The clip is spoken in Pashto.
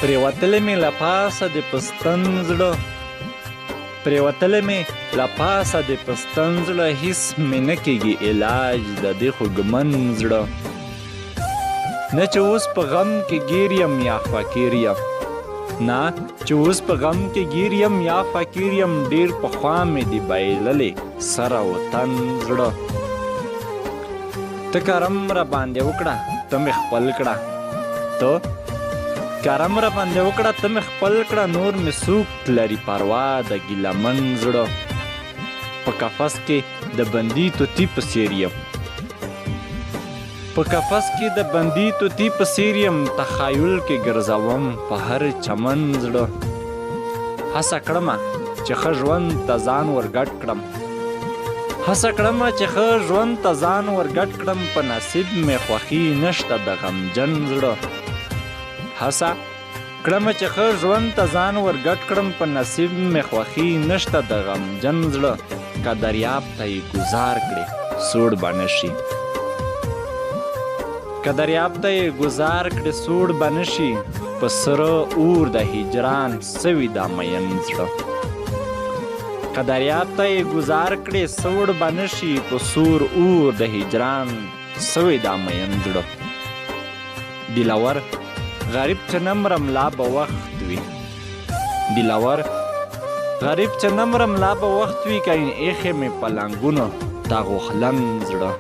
پرېوتلی مې له پاسه د پستن زړه پرېوتلی مې له پاسه د پستن زړه هېڅ مې نه کېږي علاج د دې خوږمن زړه نه چې اوس په غم کې ګیر یم یا فقیر یم نه چې اوس په غم کې ګیر یم یا فقیر یم ډېر پخوا مې دې بایللې سره وطن زړه ته کرم را باندې وکړه ته مې خپل کړه ته کرم را باندې وکړه ته مې خپل کړه نور مې څوک لري پروا د ګیلمن زړه په قفس کې د بندي طوطي په څېر یم په قفس کې د بندي طوطي په څېر یم تخیل کې ګرځوم په هر چمن زړه هڅه کړمه چې ښه ژوند ته ځان ورګډ کړم هڅه کړمه چې ښه ژوند ته ځان ورګډ کړم په نصیب مې خوښي نشته د غمجن زړه هڅه کړمه چې ښه ژوند ته ځان ورګډ کړم په نصیب مې خوښي نشته د غمجن زړه که دریاب ته یې ګزار کړې سوړ به نه شي که دریاب ته یې ګزار کړې سوړ به نه شي په سره اور د هجران سوي دا مین زړه که دریاب ته یې ګزار کړې سوړ به نه شي په سور اور د هجران سوي دا مین زړه دلور غریب چې نه مرم لا به وخت وي دلور غریب چې نه مرم لا به وخت وي که ایښې مې په لنګونو دا غوښلن زړه